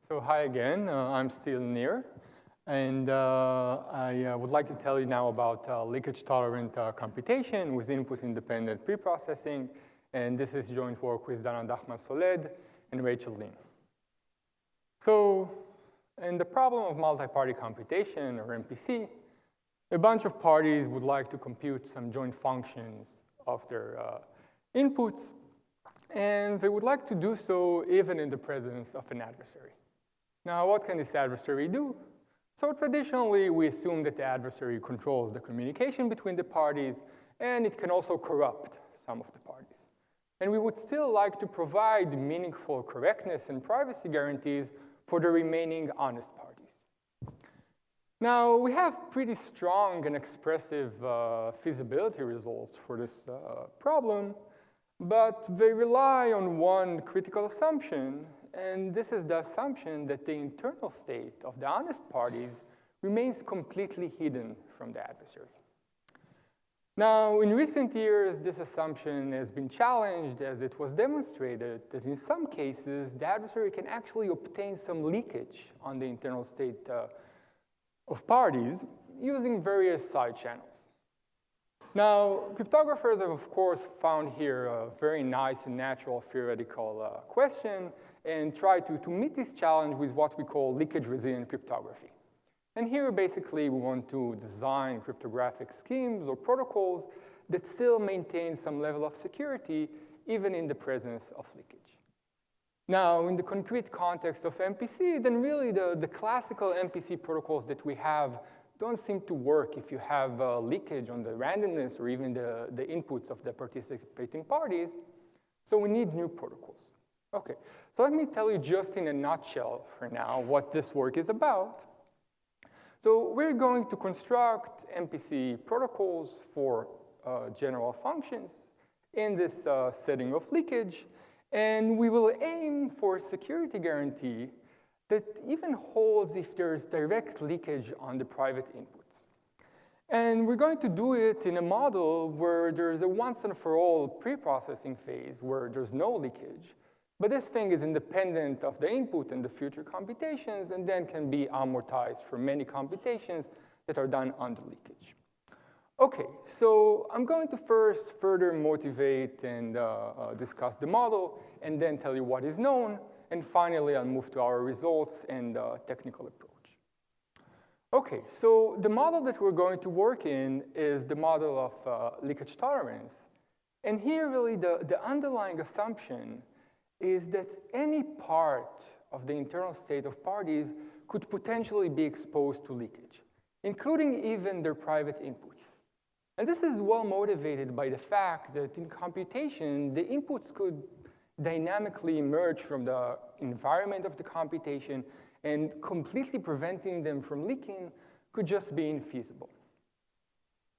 So hi again, I'm still Nir, and I would like to tell you now about leakage-tolerant computation with input-independent preprocessing, and this is joint work with Dachman-Soled and Rachel Lin. So in the problem of multi-party computation, or MPC, a bunch of parties would like to compute some joint functions of their inputs, and they would like to do so even in the presence of an adversary. Now, what can this adversary do? So traditionally, we assume that the adversary controls the communication between the parties, and it can also corrupt some of the parties. And we would still like to provide meaningful correctness and privacy guarantees for the remaining honest parties. Now, we have pretty strong and expressive feasibility results for this problem, but they rely on one critical assumption, and this is the assumption that the internal state of the honest parties remains completely hidden from the adversary. Now, in recent years, this assumption has been challenged as it was demonstrated that in some cases, the adversary can actually obtain some leakage on the internal state of parties using various side channels. Now, cryptographers have, of course, found here a very nice and natural theoretical question and try to meet this challenge with what we call leakage-resilient cryptography. And here, basically, we want to design cryptographic schemes or protocols that still maintain some level of security, even in the presence of leakage. Now, in the concrete context of MPC, then really the classical MPC protocols that we have don't seem to work if you have leakage on the randomness or even the inputs of the participating parties. So we need new protocols. Okay, so let me tell you just in a nutshell for now what this work is about. So we're going to construct MPC protocols for general functions in this setting of leakage, and we will aim for a security guarantee that even holds if there's direct leakage on the private inputs. And we're going to do it in a model where there's a once-and-for-all preprocessing phase where there's no leakage, but this thing is independent of the input and the future computations and then can be amortized for many computations that are done under leakage. Okay, so I'm going to first further motivate and discuss the model and then tell you what is known. And finally, I'll move to our results and technical approach. Okay, so the model that we're going to work in is the model of leakage tolerance. And here, really, the underlying assumption is that any part of the internal state of parties could potentially be exposed to leakage, including even their private inputs. And this is well motivated by the fact that in computation, the inputs could dynamically emerge from the environment of the computation, and completely preventing them from leaking could just be infeasible.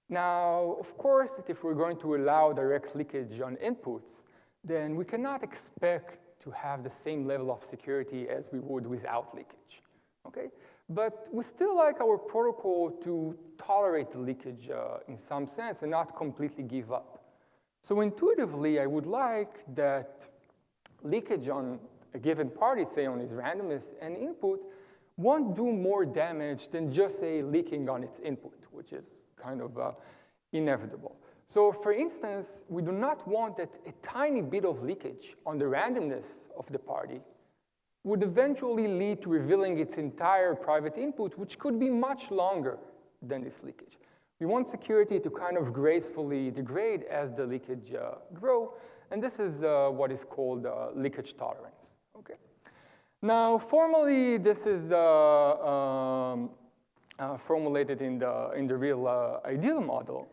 Now, of course, if we're going to allow direct leakage on inputs, then we cannot expect to have the same level of security as we would without leakage, okay? But we still like our protocol to tolerate the leakage in some sense and not completely give up. So intuitively, I would like that leakage on a given party, say on its randomness and input, won't do more damage than just, say, leaking on its input, which is kind of inevitable. So for instance, we do not want that a tiny bit of leakage on the randomness of the party would eventually lead to revealing its entire private input, which could be much longer than this leakage. We want security to kind of gracefully degrade as the leakage grow, and this is what is called leakage tolerance. Okay. Now, formally, this is formulated in the real ideal model,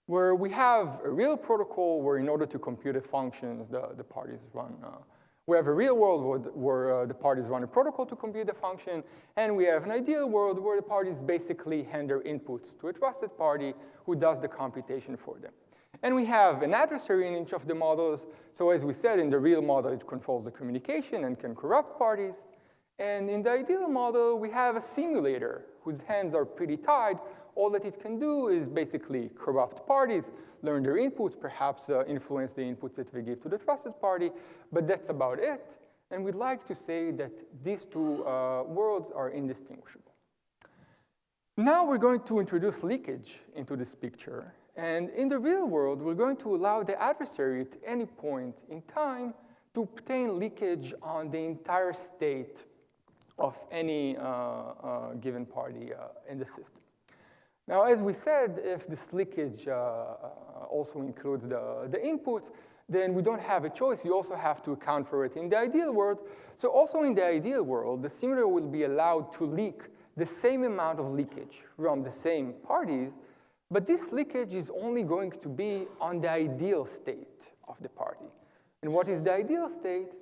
where we have a real protocol where in order to compute the functions, the parties run. We have a real world where the parties run a protocol to compute the function, and we have an ideal world where the parties basically hand their inputs to a trusted party who does the computation for them. And we have an adversary in each of the models. So as we said, in the real model, it controls the communication and can corrupt parties. And in the ideal model, we have a simulator whose hands are pretty tied. All that it can do is basically corrupt parties, learn their inputs, perhaps influence the inputs that we give to the trusted party, but that's about it. And we'd like to say that these two worlds are indistinguishable. Now we're going to introduce leakage into this picture. And in the real world, we're going to allow the adversary at any point in time to obtain leakage on the entire state of any given party in the system. Now, as we said, if this leakage also includes the inputs, then we don't have a choice. You also have to account for it in the ideal world. So also in the ideal world, the simulator will be allowed to leak the same amount of leakage from the same parties, but this leakage is only going to be on the ideal state of the party. And what is the ideal state?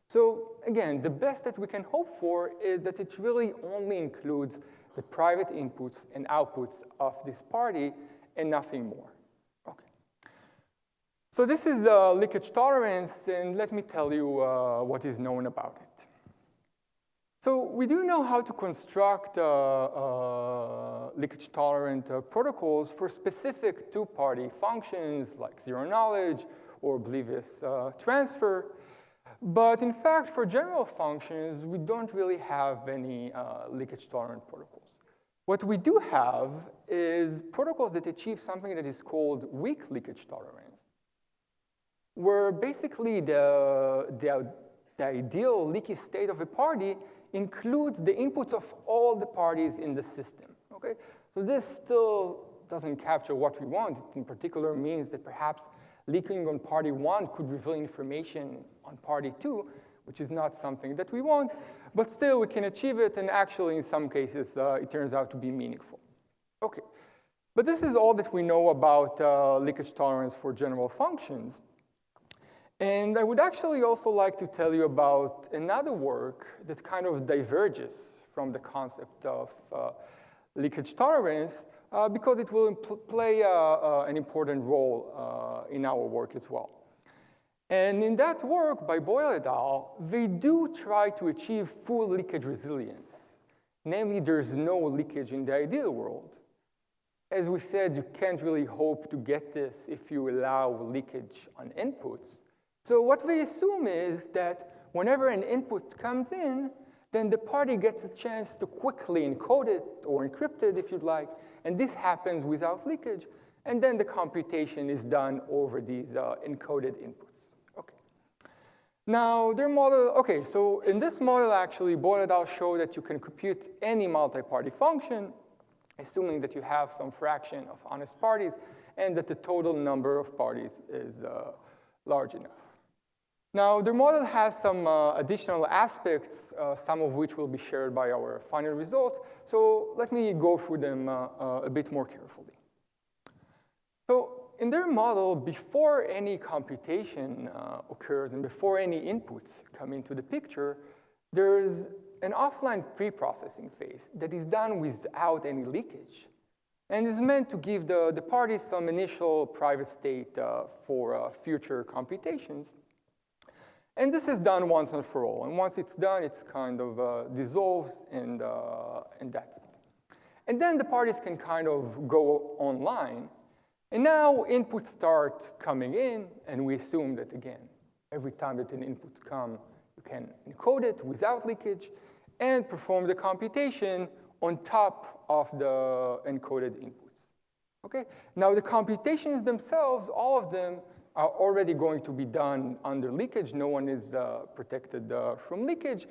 So again, the best that we can hope for is that it really only includes the private inputs and outputs of this party and nothing more. Okay. So this is leakage tolerance, and let me tell you what is known about it. So we do know how to construct leakage-tolerant protocols for specific two-party functions like zero-knowledge or oblivious transfer. But in fact, for general functions, we don't really have any leakage-tolerant protocols. What we do have is protocols that achieve something that is called weak leakage tolerance, where basically the ideal leaky state of a party includes the inputs of all the parties in the system. Okay? So this still doesn't capture what we want. It in particular means that perhaps leaking on party 1 could reveal information on party 2, which is not something that we want, but still we can achieve it, and actually in some cases it turns out to be meaningful. Okay, but this is all that we know about leakage tolerance for general functions. And I would actually also like to tell you about another work that kind of diverges from the concept of leakage tolerance because it will play an important role in our work as well. And in that work by Boyle et al., they do try to achieve full leakage resilience. Namely, there's no leakage in the ideal world. As we said, you can't really hope to get this if you allow leakage on inputs. So what they assume is that whenever an input comes in, then the party gets a chance to quickly encode it or encrypt it, if you'd like, and this happens without leakage, and then the computation is done over these encoded inputs. Okay. Now, their model, okay, so in this model, actually, Boyle et al. Show that you can compute any multi-party function, assuming that you have some fraction of honest parties, and that the total number of parties is large enough. Now, the model has some additional aspects, some of which will be shared by our final result. So let me go through them a bit more carefully. So in their model, before any computation occurs and before any inputs come into the picture, there's an offline pre-processing phase that is done without any leakage and is meant to give the parties some initial private state for future computations. And this is done once and for all. And once it's done, it's kind of dissolves, and that's it. And then the parties can kind of go online. And now inputs start coming in, and we assume that, again, every time that an input comes, you can encode it without leakage and perform the computation on top of the encoded inputs. Okay? Now, the computations themselves, all of them, are already going to be done under leakage. No one is protected from leakage.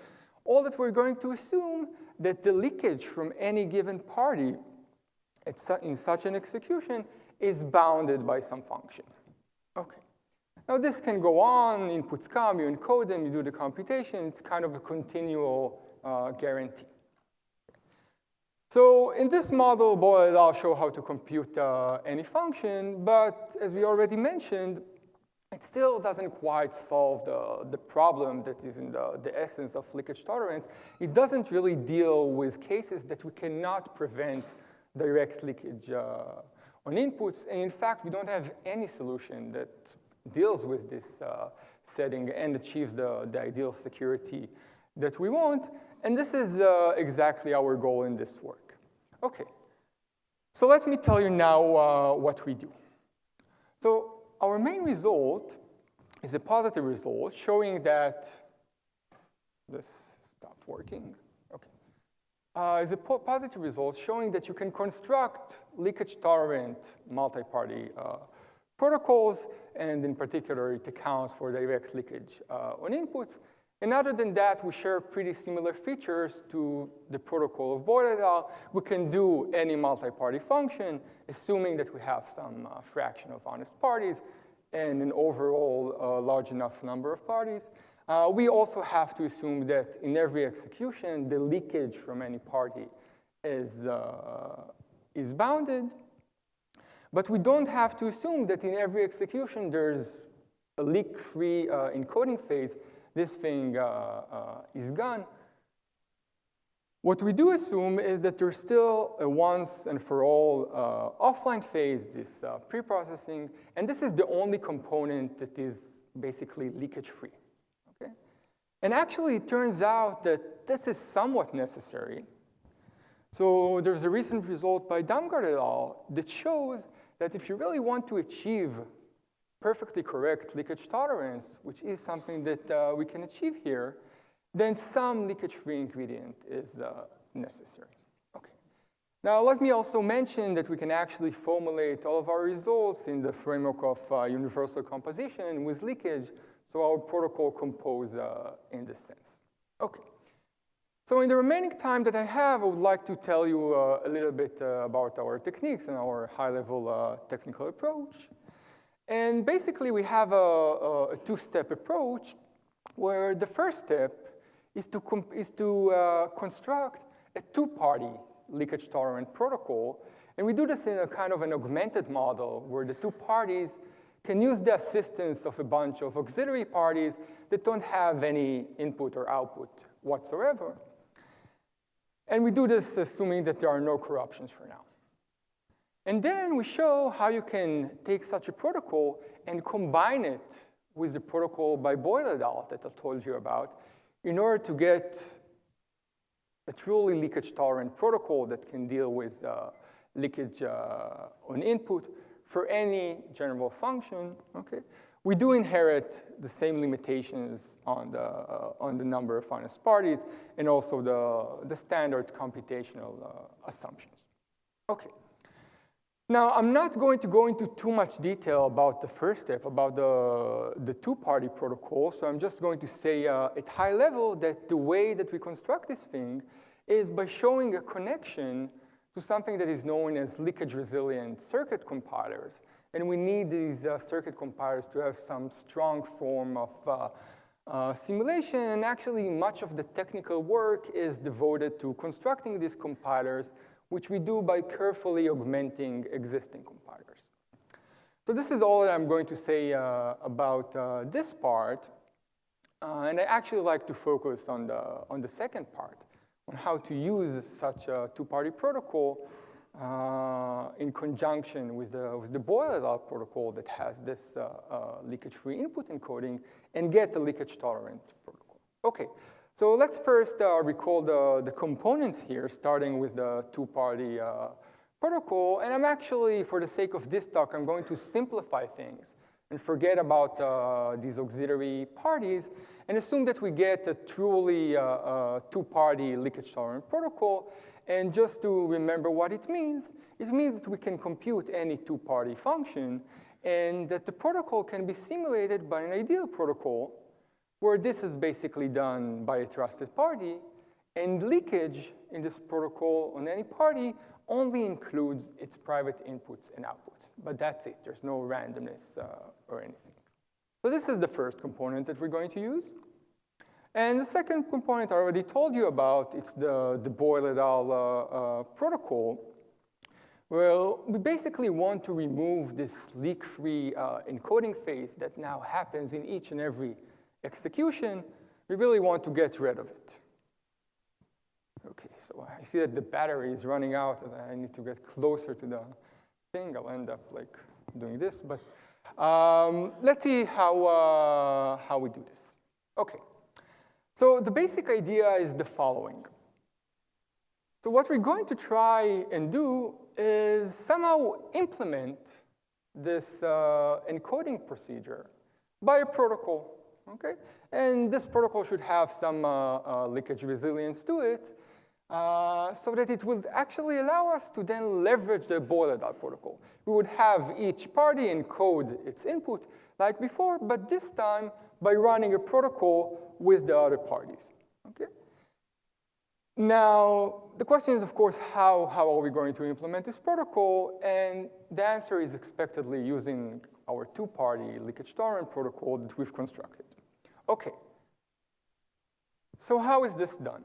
All that we're going to assume that the leakage from any given party in such an execution is bounded by some function. Okay. Now this can go on, inputs come, you encode them, you do the computation. It's kind of a continual guarantee. So in this model, Boyle et al. Show how to compute any function, but as we already mentioned, it still doesn't quite solve the problem that is in the essence of leakage tolerance. It doesn't really deal with cases that we cannot prevent direct leakage on inputs. And in fact, we don't have any solution that deals with this setting and achieves the ideal security that we want. And this is exactly our goal in this work. Okay, so let me tell you now what we do. So our main result is a positive result showing that this stopped working. Okay. Is a positive result showing that you can construct leakage-tolerant multi-party protocols, and in particular, it accounts for direct leakage on inputs. And other than that, we share pretty similar features to the protocol of Boyle et al. We can do any multi-party function, assuming that we have some fraction of honest parties and an overall large enough number of parties. We also have to assume that in every execution, the leakage from any party is bounded. But we don't have to assume that in every execution, there's a leak-free encoding phase. This thing is gone. What we do assume is that there's still a once and for all offline phase, this preprocessing, and this is the only component that is basically leakage-free. Okay? And actually, it turns out that this is somewhat necessary. So there's a recent result by Dachman et al. That shows that if you really want to achieve perfectly correct leakage tolerance, which is something that we can achieve here, then some leakage-free ingredient is necessary. Okay. Now, let me also mention that we can actually formulate all of our results in the framework of universal composition with leakage, so our protocol composed in this sense. Okay. So in the remaining time that I have, I would like to tell you a little bit about our techniques and our high-level technical approach. And basically, we have a two-step approach where the first step is to construct a two-party leakage-tolerant protocol. And we do this in a kind of an augmented model where the two parties can use the assistance of a bunch of auxiliary parties that don't have any input or output whatsoever. And we do this assuming that there are no corruptions for now. And then we show how you can take such a protocol and combine it with the protocol by Boyle et al. That I told you about in order to get a truly leakage-tolerant protocol that can deal with leakage on input for any general function. Okay? We do inherit the same limitations on the number of honest parties and also the standard computational assumptions. Okay. Now, I'm not going to go into too much detail about the first step, about the two-party protocol, so I'm just going to say at high level that the way that we construct this thing is by showing a connection to something that is known as leakage-resilient circuit compilers. And we need these circuit compilers to have some strong form of simulation, and actually much of the technical work is devoted to constructing these compilers, which we do by carefully augmenting existing compilers. So this is all that I'm going to say about this part. And I actually like to focus on the second part, on how to use such a two-party protocol in conjunction with the Boyle et al. Protocol that has this leakage-free input encoding and get a leakage-tolerant protocol. Okay. So let's first recall the components here, starting with the two-party protocol. And I'm actually, for the sake of this talk, I'm going to simplify things and forget about these auxiliary parties and assume that we get a truly two-party leakage-tolerant protocol. And just to remember what it means that we can compute any two-party function and that the protocol can be simulated by an ideal protocol where this is basically done by a trusted party, and leakage in this protocol on any party only includes its private inputs and outputs. But that's it. There's no randomness or anything. So this is the first component that we're going to use. And the second component I already told you about. It's the Boyle et al. Protocol. Well, we basically want to remove this leak-free encoding phase that now happens in each and every execution. We really want to get rid of it. Okay, so I see that the battery is running out and I need to get closer to the thing. I'll end up like doing this, but let's see how we do this. Okay, so the basic idea is the following. So what we're going to try and do is somehow implement this encoding procedure by a protocol. okay? And this protocol should have some leakage resilience to it, so that it will actually allow us to then leverage the boiler-down protocol. We would have each party encode its input like before, but this time by running a protocol with the other parties, okay? Now, the question is, of course, how are we going to implement this protocol? And the answer is expectedly using our two-party leakage-tolerant protocol that we've constructed. Okay, so how is this done?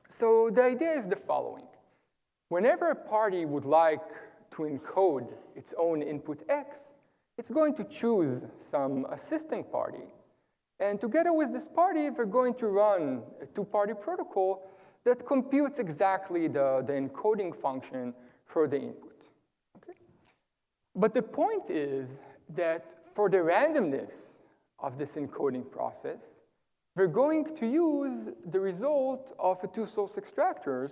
So the idea is the following. Whenever a party would like to encode its own input X, it's going to choose some assisting party. And together with this party, we're going to run a two-party protocol that computes exactly the encoding function for the input. Okay? But the point is that for the randomness of this encoding process, we're going to use the result of a two-source extractor,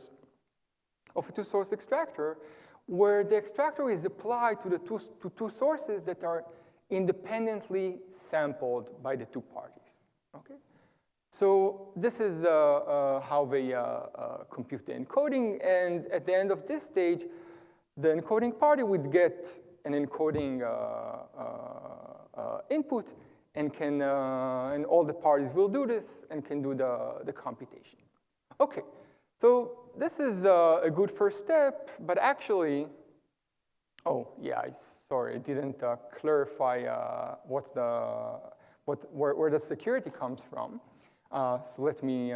where the extractor is applied to the two sources that are independently sampled by the two parties. Okay? So this is how they compute the encoding, and at the end of this stage, the encoding party would get an encoding input, and all the parties will do this and can do the computation. Okay, so this is a good first step, but actually, oh yeah, sorry, I didn't clarify where the security comes from. So let me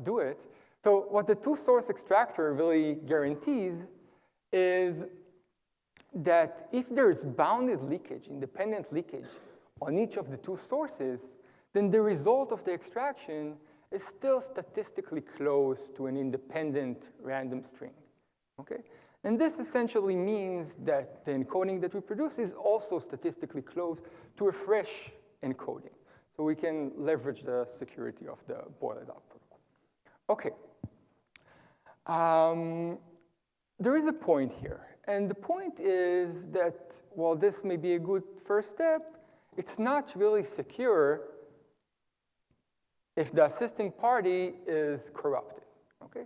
do it. So what the two-source extractor really guarantees is that if there's bounded leakage, independent leakage, on each of the two sources, then the result of the extraction is still statistically close to an independent random string, okay? And this essentially means that the encoding that we produce is also statistically close to a fresh encoding. So we can leverage the security of the boiler-down protocol. Okay. There is a point here. And the point is that while this may be a good first step, it's not really secure if the assisting party is corrupted, okay?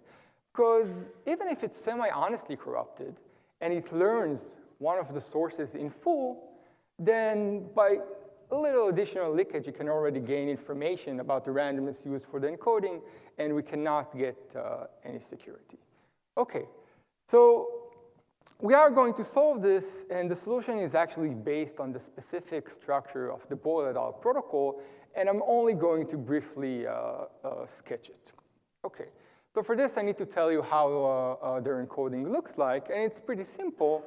Because even if it's semi-honestly corrupted and it learns one of the sources in full, then by a little additional leakage, you can already gain information about the randomness used for the encoding, and we cannot get any security. Okay, so we are going to solve this, and the solution is actually based on the specific structure of the boiler-down protocol, and I'm only going to briefly sketch it. Okay, so for this, I need to tell you how their encoding looks like, and it's pretty simple.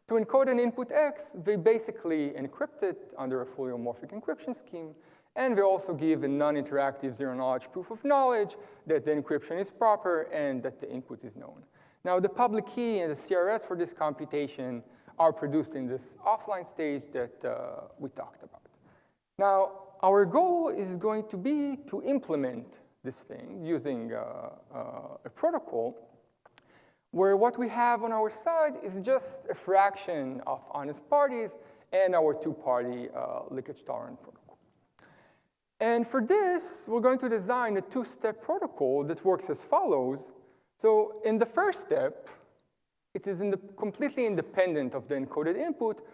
To encode an input X, they basically encrypt it under a fully homomorphic encryption scheme, and they also give a non-interactive zero-knowledge proof of knowledge that the encryption is proper and that the input is known. Now, the public key and the CRS for this computation are produced in this offline stage that we talked about. Now, our goal is going to be to implement this thing using a protocol where what we have on our side is just a fraction of honest parties and our two-party leakage-tolerant protocol. And for this, we're going to design a two-step protocol that works as follows. So in the first step, it is completely independent of the encoded input.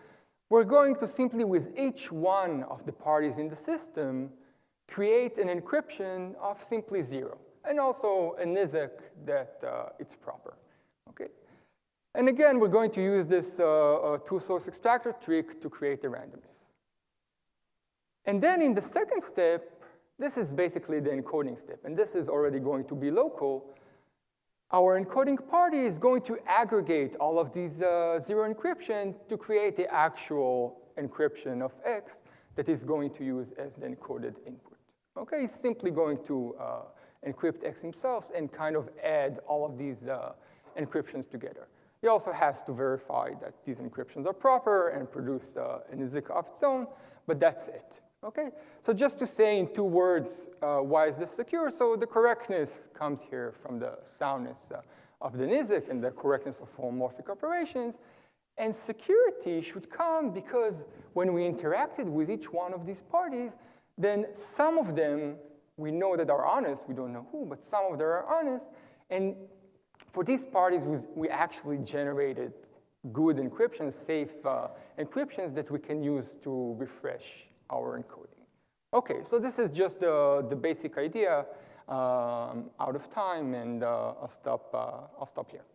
We're going to simply, with each one of the parties in the system, create an encryption of simply 0, and also a NIZK that it's proper. Okay? And again, we're going to use this two-source extractor trick to create the randomness. And then in the second step, this is basically the encoding step, and this is already going to be local. Our encoding party is going to aggregate all of these 0 encryption to create the actual encryption of X that is going to use as the encoded input. Okay, it's simply going to encrypt X himself and kind of add all of these encryptions together. He also has to verify that these encryptions are proper and produce a NIZK of its own, but that's it. Okay, so just to say in 2 words, why is this secure? So the correctness comes here from the soundness of the NIZK and the correctness of homomorphic operations. And security should come because when we interacted with each one of these parties, then some of them we know that are honest. We don't know who, but some of them are honest. And for these parties, we actually generated good encryption, safe encryptions that we can use to refresh our encoding. Okay, so this is just the basic idea. Out of time, and I'll stop here.